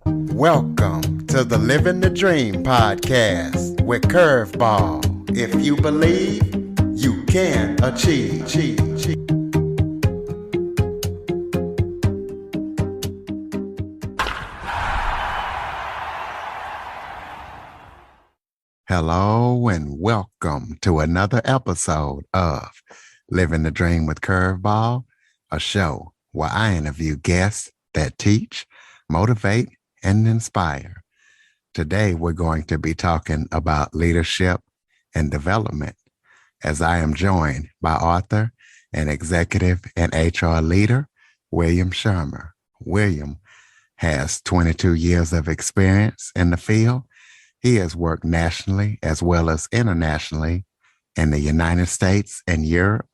Welcome to the Living the Dream podcast with Curveball. If you believe, you can achieve. Hello and welcome to another episode of Living the Dream with Curveball, a show where I interview guests that teach, motivate, and inspire. Today, we're going to be talking about leadership and development, as I am joined by author and executive and HR leader, William Schirmer. William has 22 years of experience in the field. He has worked nationally as well as internationally in the United States and Europe,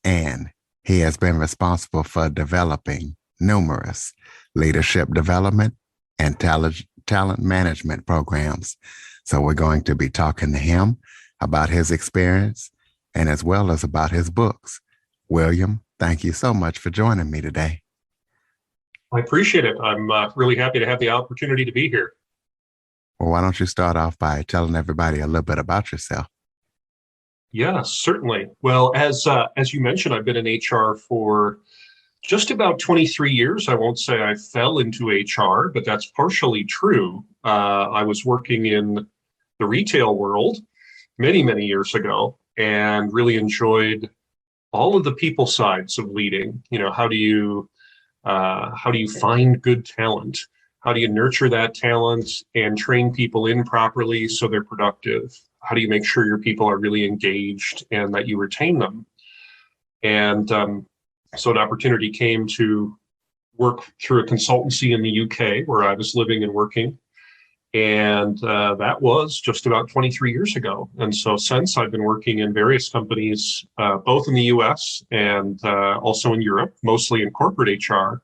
and he has been responsible for developing numerous leadership development and talent management programs. So we're going to be talking to him about his experience and as well as about his books. William, thank you so much for joining me today. I appreciate it. I'm really happy to have the opportunity to be here. Well, why don't you start off by telling everybody a little bit about yourself? Yeah, certainly. Well, as you mentioned, I've been in HR for just about 23 years. I won't say I fell into HR, but that's partially true. I was working in the retail world many, many years ago and really enjoyed all of the people sides of leading. You know, how do you find good talent? How do you nurture that talent and train people in properly so they're productive? How do you make sure your people are really engaged and that you retain them? And so an opportunity came to work through a consultancy in the UK where I was living and working. And that was just about 23 years ago. And so since, I've been working in various companies, both in the US and also in Europe, mostly in corporate HR.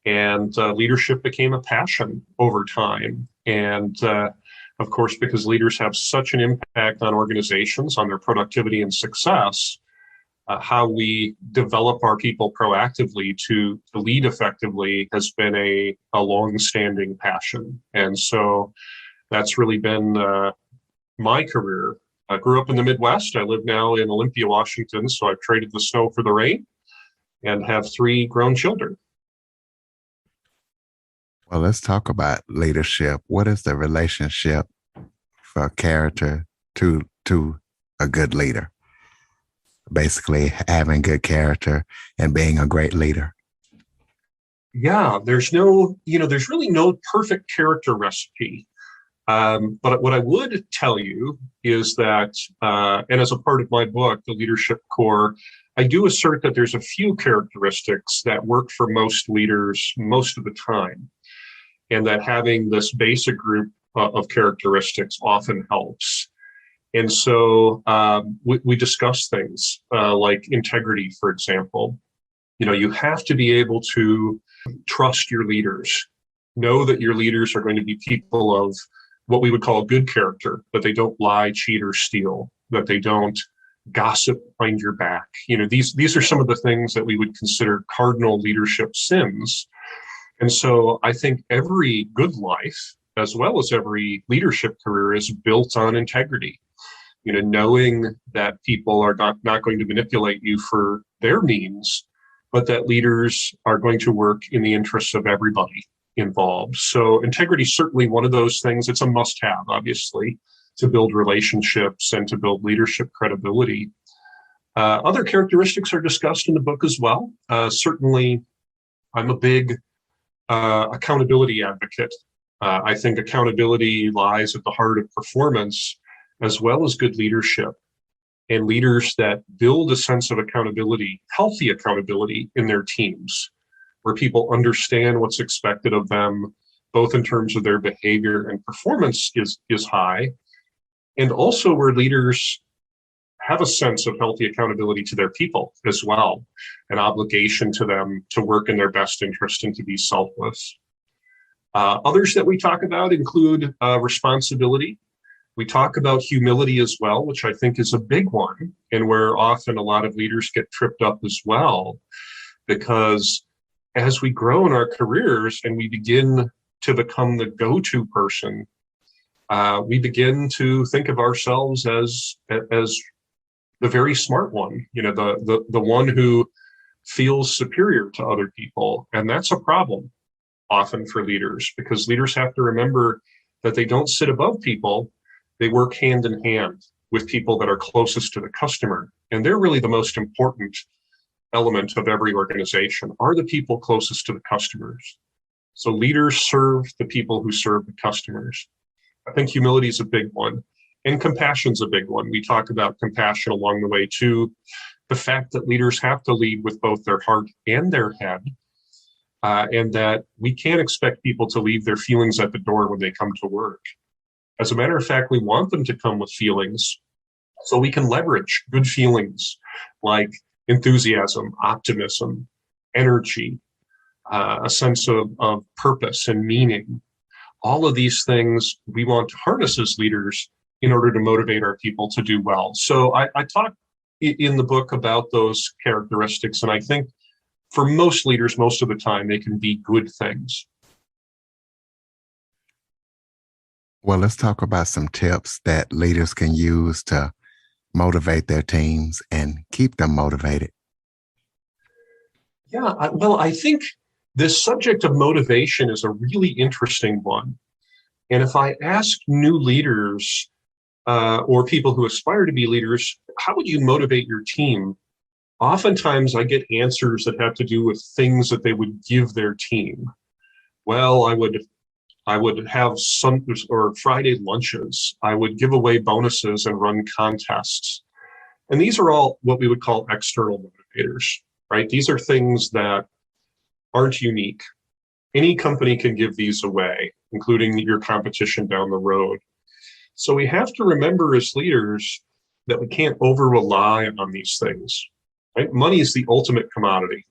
And leadership became a passion over time. And of course, because leaders have such an impact on organizations, on their productivity and success, how we develop our people proactively to lead effectively has been a long-standing passion. And so that's really been my career. I grew up in the Midwest. I live now in Olympia, Washington, so I've traded the snow for the rain and have 3 grown children. Well, let's talk about leadership. What is the relationship for character to a good leader? Basically, having good character and being a great leader. Yeah, there's really no perfect character recipe. But what I would tell you is that, and as a part of my book, The Leadership Core, I do assert that there's a few characteristics that work for most leaders most of the time, and that having this basic group of characteristics often helps. And so we discuss things like integrity, for example. You know, you have to be able to trust your leaders, know that your leaders are going to be people of what we would call good character, that they don't lie, cheat, or steal, that they don't gossip behind your back. You know, these are some of the things that we would consider cardinal leadership sins. And so I think every good life, as well as every leadership career, is built on integrity. You know, knowing that people are not going to manipulate you for their means, but that leaders are going to work in the interests of everybody involved. So integrity is certainly one of those things. It's a must-have, obviously, to build relationships and to build leadership credibility. Other characteristics are discussed in the book as well. Certainly, I'm a big accountability advocate. I think accountability lies at the heart of performance, as well as good leadership, and leaders that build a sense of accountability, healthy accountability in their teams, where people understand what's expected of them, both in terms of their behavior and performance is high, and also where leaders have a sense of healthy accountability to their people as well, an obligation to them to work in their best interest and to be selfless. Others that we talk about include responsibility. We talk about humility as well, which I think is a big one, and where often a lot of leaders get tripped up as well, because as we grow in our careers and we begin to become the go-to person, we begin to think of ourselves as the very smart one, the one who feels superior to other people. And that's a problem often for leaders, because leaders have to remember that they don't sit above people. They work hand in hand with people that are closest to the customer. And they're really the most important element of every organization, are the people closest to the customers. So leaders serve the people who serve the customers. I think humility is a big one, and compassion's a big one. We talk about compassion along the way too. The fact that leaders have to lead with both their heart and their head, and that we can't expect people to leave their feelings at the door when they come to work. As a matter of fact, we want them to come with feelings so we can leverage good feelings like enthusiasm, optimism, energy, a sense of purpose and meaning. All of these things we want to harness as leaders in order to motivate our people to do well. So I talk in the book about those characteristics, and I think for most leaders, most of the time, they can be good things. Well, let's talk about some tips that leaders can use to motivate their teams and keep them motivated. Yeah, I think this subject of motivation is a really interesting one. And if I ask new leaders or people who aspire to be leaders, how would you motivate your team? Oftentimes I get answers that have to do with things that they would give their team. Well, I would have or Friday lunches. I would give away bonuses and run contests. And these are all what we would call external motivators, right? These are things that aren't unique. Any company can give these away, including your competition down the road. So we have to remember as leaders that we can't over-rely on these things, right? Money is the ultimate commodity.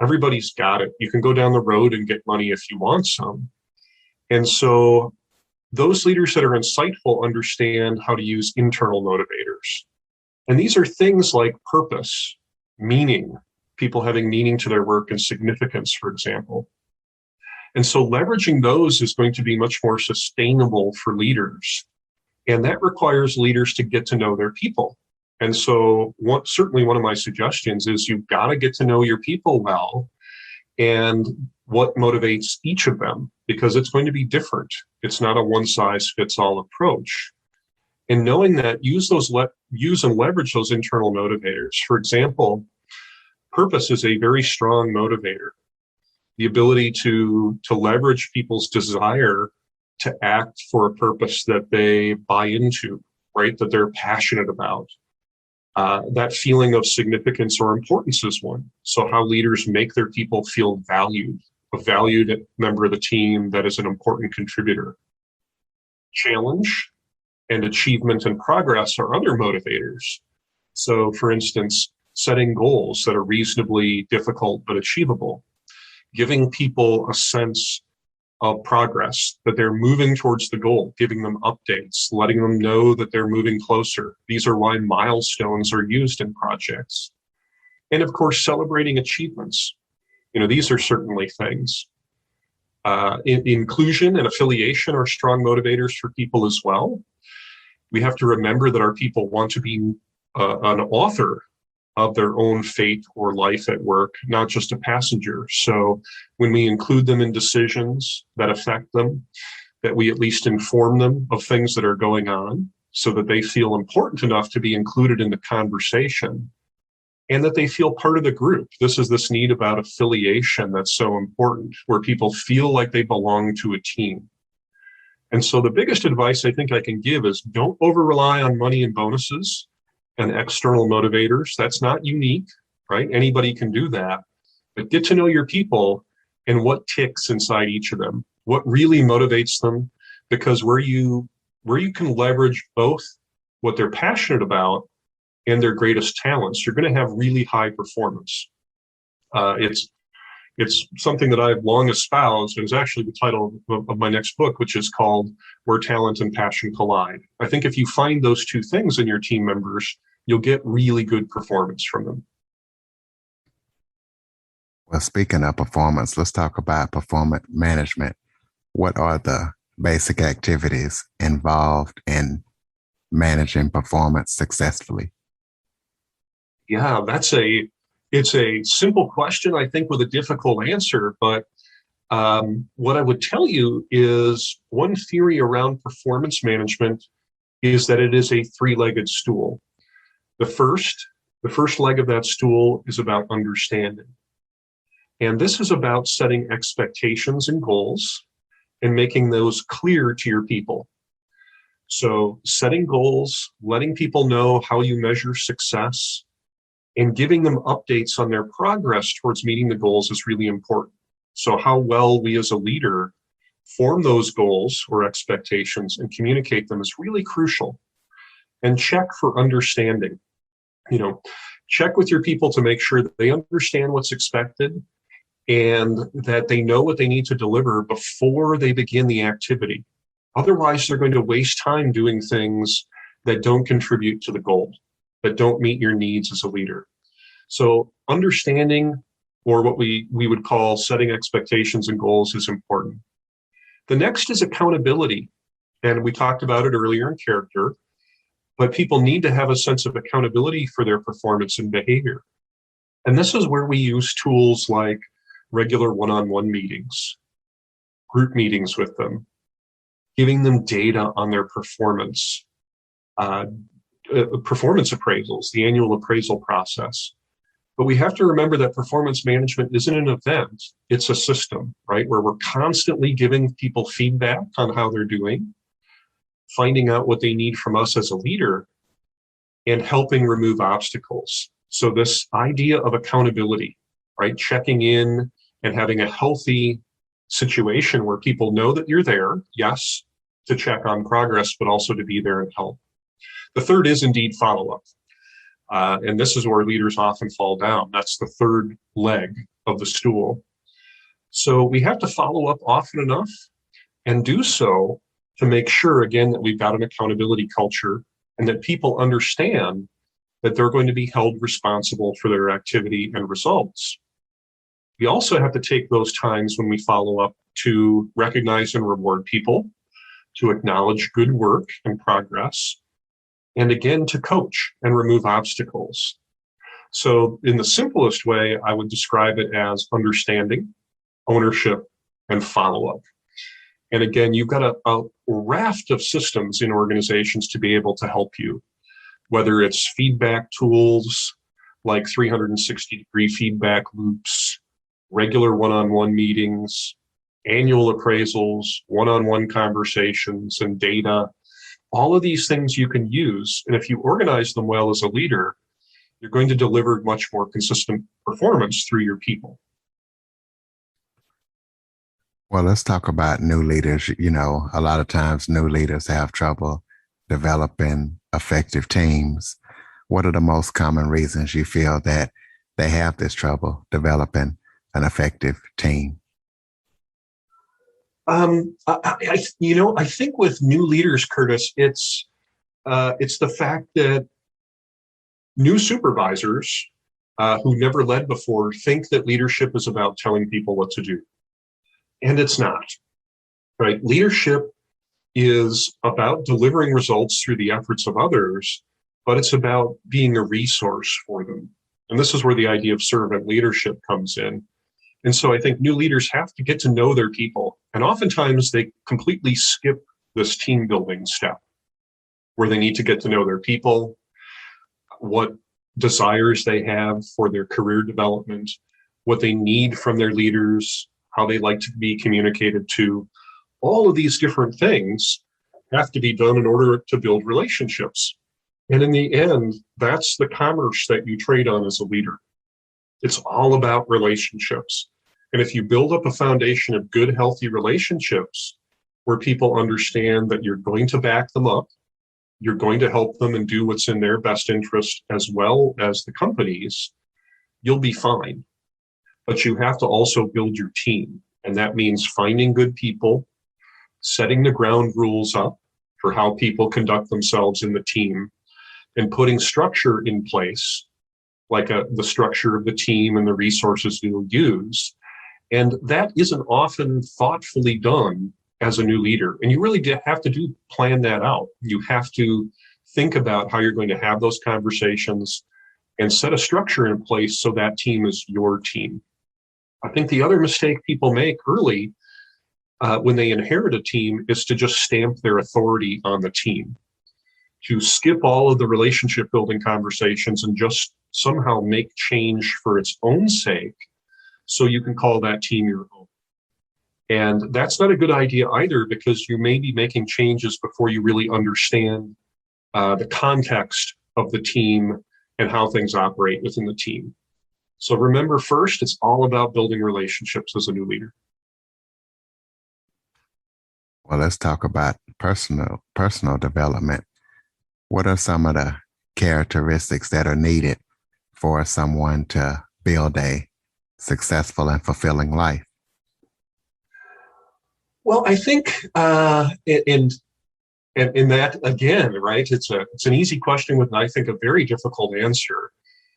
Everybody's got it. You can go down the road and get money if you want some. And so those leaders that are insightful understand how to use internal motivators. And these are things like purpose, meaning, people having meaning to their work and significance, for example. And so leveraging those is going to be much more sustainable for leaders. And that requires leaders to get to know their people. And so certainly one of my suggestions is you've got to get to know your people well and what motivates each of them, because it's going to be different. It's not a one-size-fits-all approach. And knowing that, use and leverage those internal motivators. For example, purpose is a very strong motivator. The ability to leverage people's desire to act for a purpose that they buy into, right? That they're passionate about. That feeling of significance or importance is one. So how leaders make their people feel valued, a valued member of the team that is an important contributor. Challenge and achievement and progress are other motivators. So for instance, setting goals that are reasonably difficult but achievable, giving people a sense of progress, that they're moving towards the goal, giving them updates, letting them know that they're moving closer. These are why milestones are used in projects. And of course, celebrating achievements. These are certainly things. Inclusion and affiliation are strong motivators for people as well. We have to remember that our people want to be an author of their own fate or life at work, not just a passenger. So when we include them in decisions that affect them, that we at least inform them of things that are going on so that they feel important enough to be included in the conversation and that they feel part of the group. This is this need about affiliation that's so important, where people feel like they belong to a team. And so the biggest advice I think I can give is don't over-rely on money and bonuses and external motivators. That's not unique, right? Anybody can do that. But get to know your people and what ticks inside each of them, what really motivates them, because where you can leverage both what they're passionate about and their greatest talents, you're going to have really high performance. It's something that I've long espoused, and it's actually the title of my next book, which is called Where Talent and Passion Collide. I think if you find those two things in your team members, you'll get really good performance from them. Well, speaking of performance, let's talk about performance management. what are the basic activities involved in managing performance successfully? Yeah, it's a simple question, I think, with a difficult answer. But what I would tell you is one theory around performance management is that it is a three-legged stool. The first, the first leg of that stool is about understanding. And this is about setting expectations and goals and making those clear to your people. So setting goals, letting people know how you measure success, and giving them updates on their progress towards meeting the goals is really important. So how well we as a leader form those goals or expectations and communicate them is really crucial. And check for understanding. You know, check with your people to make sure that they understand what's expected and that they know what they need to deliver before they begin the activity. Otherwise, they're going to waste time doing things that don't contribute to the goal, that don't meet your needs as a leader. So understanding, or what we would call setting expectations and goals, is important. The next is accountability. And we talked about it earlier in character, but people need to have a sense of accountability for their performance and behavior. And this is where we use tools like regular one-on-one meetings, group meetings with them, giving them data on their performance, performance appraisals, the annual appraisal process. But we have to remember that performance management isn't an event, it's a system, right? Where we're constantly giving people feedback on how they're doing, finding out what they need from us as a leader, and helping remove obstacles. So this idea of accountability, right? Checking in and having a healthy situation where people know that you're there, yes, to check on progress, but also to be there and help. The third is indeed follow-up. And this is where leaders often fall down. That's the third leg of the stool. So we have to follow up often enough and do so to make sure, again, that we've got an accountability culture and that people understand that they're going to be held responsible for their activity and results. We also have to take those times when we follow up to recognize and reward people, to acknowledge good work and progress, and again, to coach and remove obstacles. So in the simplest way, I would describe it as understanding, ownership, and follow-up. And again, you've got a raft of systems in organizations to be able to help you, whether it's feedback tools like 360-degree feedback loops, regular one-on-one meetings, annual appraisals, one-on-one conversations, and data. All of these things you can use, and if you organize them well as a leader, you're going to deliver much more consistent performance through your people. Well, let's talk about new leaders. You know, a lot of times new leaders have trouble developing effective teams. What are the most common reasons you feel that they have this trouble developing an effective team? I think with new leaders, Curtis, it's the fact that new supervisors who never led before think that leadership is about telling people what to do, and it's not. Right? Leadership is about delivering results through the efforts of others, but it's about being a resource for them. And this is where the idea of servant leadership comes in. And so I think new leaders have to get to know their people. And oftentimes they completely skip this team building step where they need to get to know their people, what desires they have for their career development, what they need from their leaders, how they like to be communicated to. All of these different things have to be done in order to build relationships. And in the end, that's the commerce that you trade on as a leader. It's all about relationships. And if you build up a foundation of good, healthy relationships where people understand that you're going to back them up, you're going to help them and do what's in their best interest as well as the company's, you'll be fine. But you have to also build your team. And that means finding good people, setting the ground rules up for how people conduct themselves in the team, and putting structure in place, like the structure of the team and the resources you'll use. And that isn't often thoughtfully done as a new leader. And you really have to plan that out. You have to think about how you're going to have those conversations and set a structure in place so that team is your team. I think the other mistake people make early when they inherit a team is to just stamp their authority on the team, to skip all of the relationship building conversations and just somehow make change for its own sake so you can call that team your own. And that's not a good idea either, because you may be making changes before you really understand the context of the team and how things operate within the team. So remember, first, it's all about building relationships as a new leader. Well, let's talk about personal development. What are some of the characteristics that are needed for someone to build a successful and fulfilling life? Well, I think in that, again, right, it's an easy question with, I think, a very difficult answer.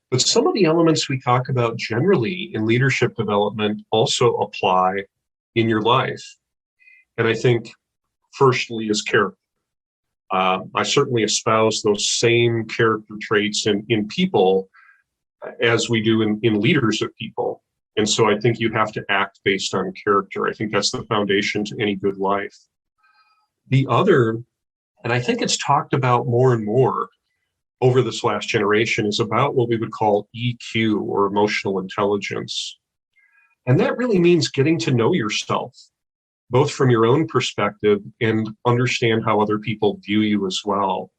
But some of the elements we talk about generally in leadership development also apply in your life. And I think, firstly, is character. I certainly espouse those same character traits in people as we do in leaders of people. And so I think you have to act based on character. I think that's the foundation to any good life. The other, and I think it's talked about more and more over this last generation, is about what we would call EQ, or emotional intelligence. And that really means getting to know yourself, both from your own perspective and understand how other people view you as well.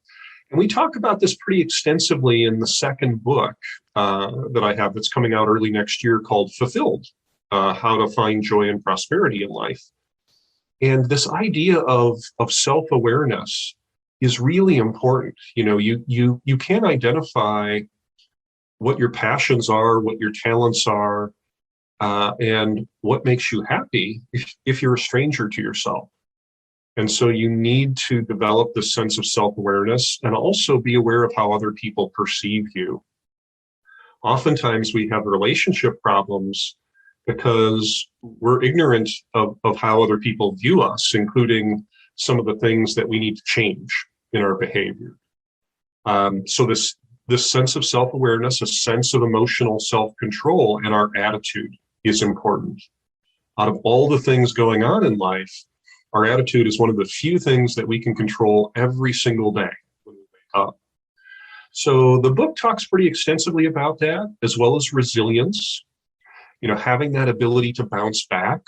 And we talk about this pretty extensively in the second book that I have that's coming out early next year, called Fulfilled, How to Find Joy and Prosperity in Life. And this idea of self-awareness is really important. You know, you can identify what your passions are, what your talents are, and what makes you happy if you're a stranger to yourself. And so you need to develop this sense of self-awareness and also be aware of how other people perceive you. Oftentimes we have relationship problems because we're ignorant of how other people view us, including some of the things that we need to change in our behavior. So this sense of self-awareness, a sense of emotional self-control, and our attitude is important. Out of all the things going on in life, our attitude is one of the few things that we can control every single day when we wake up. So the book talks pretty extensively about that, as well as resilience. You know, having that ability to bounce back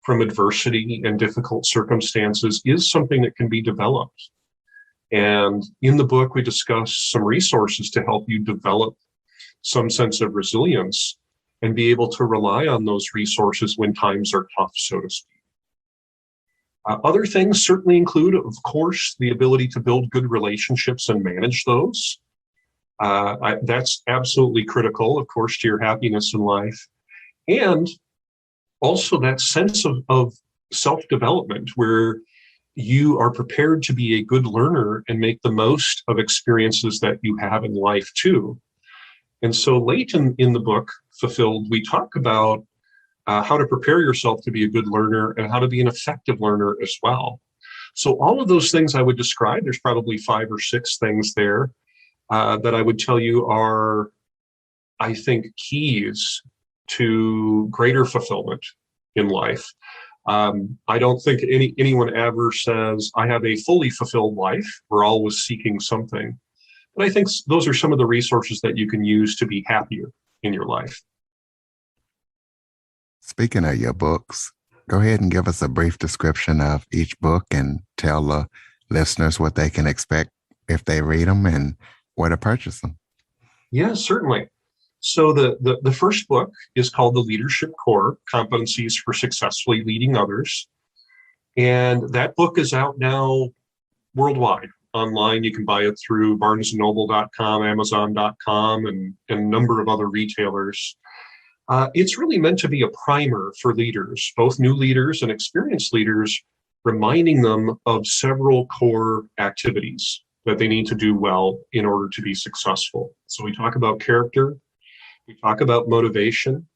from adversity and difficult circumstances is something that can be developed. And in the book, we discuss some resources to help you develop some sense of resilience and be able to rely on those resources when times are tough, so to speak. Other things certainly include, of course, the ability to build good relationships and manage those. That's absolutely critical, of course, to your happiness in life. And also that sense of self-development, where you are prepared to be a good learner and make the most of experiences that you have in life too. And so late in the book, Fulfilled, we talk about how to prepare yourself to be a good learner and how to be an effective learner as well. So all of those things I would describe, there's probably 5 or 6 things there that I would tell you are, I think, keys to greater fulfillment in life. I don't think anyone ever says, I have a fully fulfilled life. We're always seeking something. But I think those are some of the resources that you can use to be happier in your life. Speaking of your books, go ahead and give us a brief description of each book and tell the listeners what they can expect if they read them and where to purchase them. Yeah, certainly. So the first book is called The Leadership Core, Competencies for Successfully Leading Others. And that book is out now worldwide. Online, you can buy it through barnesandnoble.com, amazon.com, and a number of other retailers. It's really meant to be a primer for leaders, both new leaders and experienced leaders, reminding them of several core activities that they need to do well in order to be successful. So we talk about character, we talk about motivation,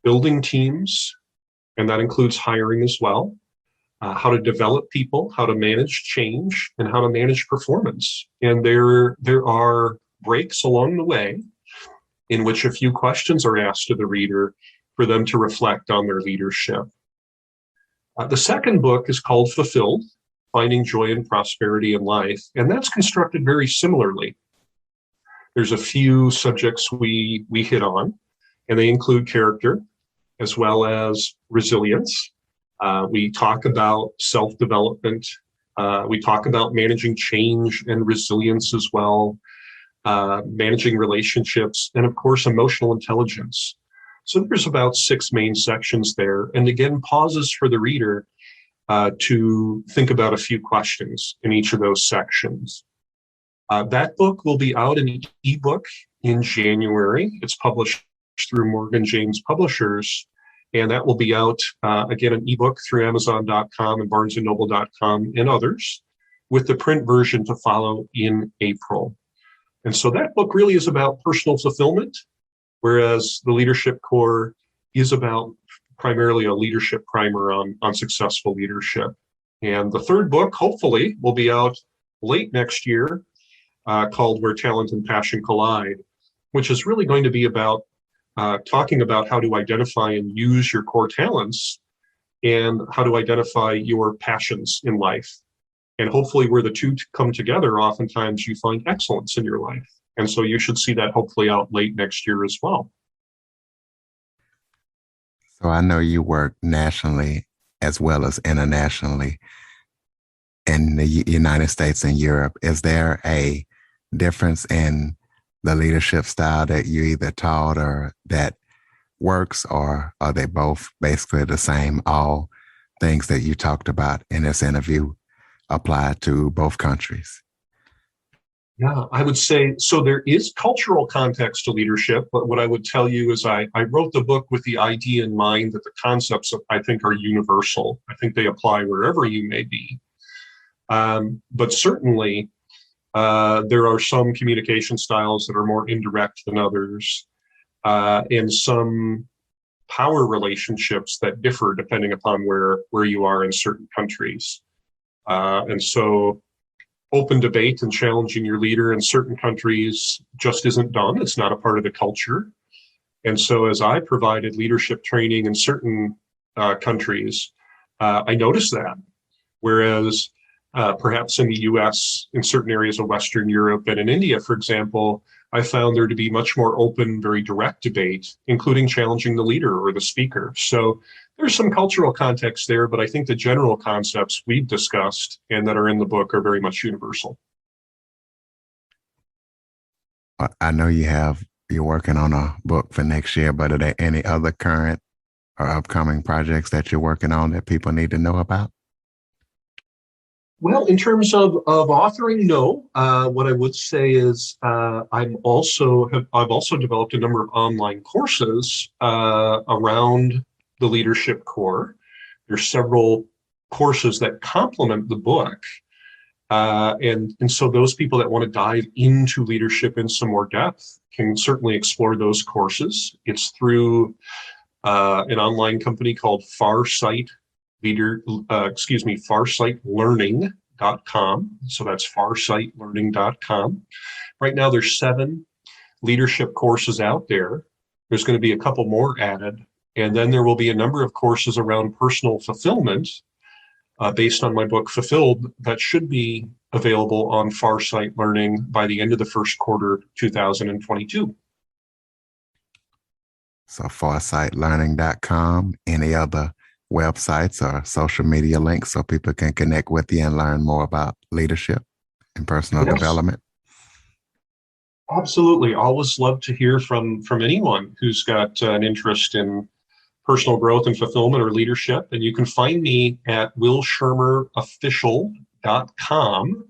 building teams, and that includes hiring as well, how to develop people, how to manage change, and how to manage performance. And there are breaks along the way in which a few questions are asked of the reader for them to reflect on their leadership. The second book is called Fulfilled, Finding Joy and Prosperity in Life, and that's constructed very similarly. There's a few subjects we hit on, and they include character as well as resilience. We talk about self-development. We talk about managing change and resilience as well, managing relationships, and of course, emotional intelligence. So there's about 6 main sections there, and again, pauses for the reader to think about a few questions in each of those sections. That book will be out in ebook in January. It's published through Morgan James Publishers, and that will be out again an ebook through Amazon.com and BarnesandNoble.com and others, with the print version to follow in April. And so that book really is about personal fulfillment, whereas the Leadership Core is about primarily a leadership primer on successful leadership. And the third book, hopefully, will be out late next year, called Where Talent and Passion Collide, which is really going to be about talking about how to identify and use your core talents and how to identify your passions in life. And hopefully where the two come together, oftentimes you find excellence in your life. And so you should see that hopefully out late next year as well. So I know you work nationally as well as internationally in the United States and Europe. Is there a difference in the leadership style that you either taught or that works, or are they both basically the same? All things that you talked about in this interview apply to both countries? Yeah, I would say, so there is cultural context to leadership, but what I would tell you is I wrote the book with the idea in mind that the concepts, I think, are universal. I think they apply wherever you may be. But certainly, there are some communication styles that are more indirect than others, and some power relationships that differ depending upon where you are in certain countries. And so open debate and challenging your leader in certain countries just isn't done. It's not a part of the culture. And so as I provided leadership training in certain countries, I noticed that. Whereas perhaps in the US, in certain areas of Western Europe and in India, for example, I found there to be much more open, very direct debate, including challenging the leader or the speaker. So there's some cultural context there, but I think the general concepts we've discussed and that are in the book are very much universal. I know you're working on a book for next year, but are there any other current or upcoming projects that you're working on that people need to know about? Well, in terms of authoring, no. What I would say is I've also developed a number of online courses around the Leadership Core. There's several courses that complement the book. And so those people that want to dive into leadership in some more depth can certainly explore those courses. It's through an online company called farsightlearning.com. So that's farsightlearning.com. Right now there's 7 leadership courses out there. There's going to be a couple more added. And then there will be a number of courses around personal fulfillment based on my book Fulfilled that should be available on Farsight Learning by the end of the first quarter 2022. So farsightlearning.com. Any other websites or social media links so people can connect with you and learn more about leadership and personal development? Absolutely. Always love to hear from anyone who's got an interest in personal growth and fulfillment or leadership. And you can find me at willschirmerofficial.com.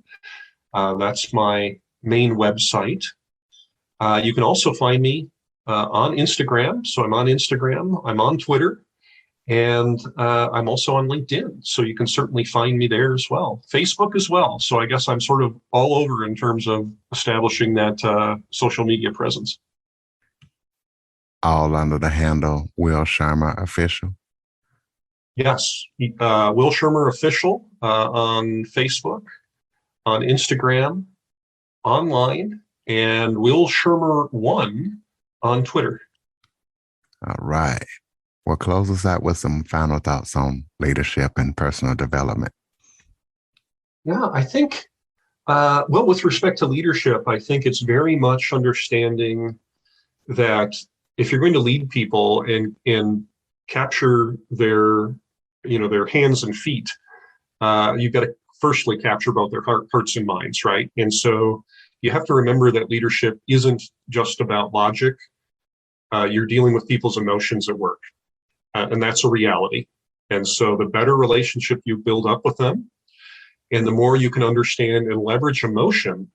That's my main website. You can also find me on Instagram. So I'm on Instagram, I'm on Twitter, and I'm also on LinkedIn. So you can certainly find me there as well. Facebook as well. So I guess I'm sort of all over in terms of establishing that social media presence. All under the handle Will Schirmer Official. Yes, Will Schirmer Official on Facebook, on Instagram, online, and Will Schirmer 1 on Twitter. All right. Well, close us out with some final thoughts on leadership and personal development. Yeah, I think, well, with respect to leadership, I think it's very much understanding that if you're going to lead people and capture their, their hands and feet, you've got to firstly capture both their hearts and minds, right? And so you have to remember that leadership isn't just about logic. You're dealing with people's emotions at work, and that's a reality. And so the better relationship you build up with them, and the more you can understand and leverage emotion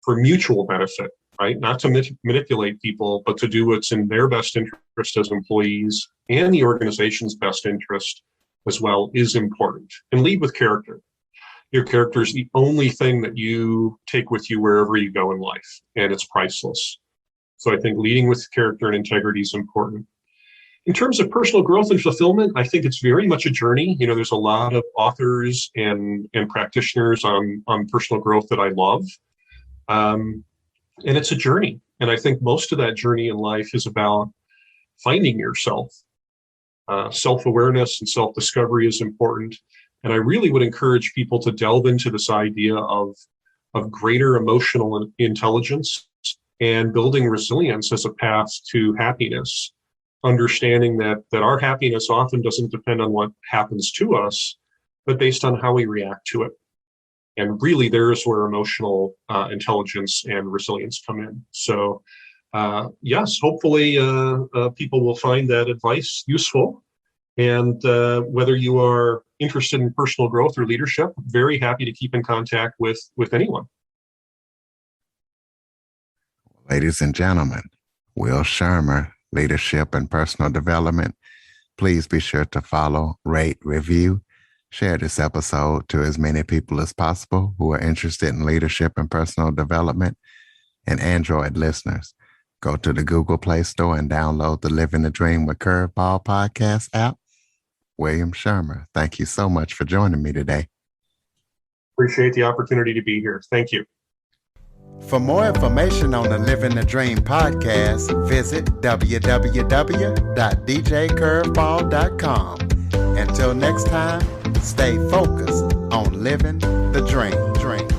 for mutual benefit, right? Not to manipulate people, but to do what's in their best interest as employees and the organization's best interest as well is important. And lead with character. Your character is the only thing that you take with you wherever you go in life, and it's priceless. So I think leading with character and integrity is important. In terms of personal growth and fulfillment, I think it's very much a journey. There's a lot of authors and practitioners on personal growth that I love. And it's a journey. And I think most of that journey in life is about finding yourself. Self-awareness and self-discovery is important. And I really would encourage people to delve into this idea of greater emotional intelligence and building resilience as a path to happiness. Understanding that our happiness often doesn't depend on what happens to us, but based on how we react to it. And really, there's where emotional intelligence and resilience come in. So, yes, hopefully people will find that advice useful. And whether you are interested in personal growth or leadership, very happy to keep in contact with anyone. Ladies and gentlemen, Will Schirmer, Leadership and Personal Development. Please be sure to follow, rate, review, share this episode to as many people as possible who are interested in leadership and personal development. And Android listeners, go to the Google Play Store and download the Living the Dream with Curveball podcast app. William Schirmer, thank you so much for joining me today. Appreciate the opportunity to be here. Thank you. For more information on the Living the Dream podcast, visit www.djcurveball.com. Until next time, stay focused on living the dream.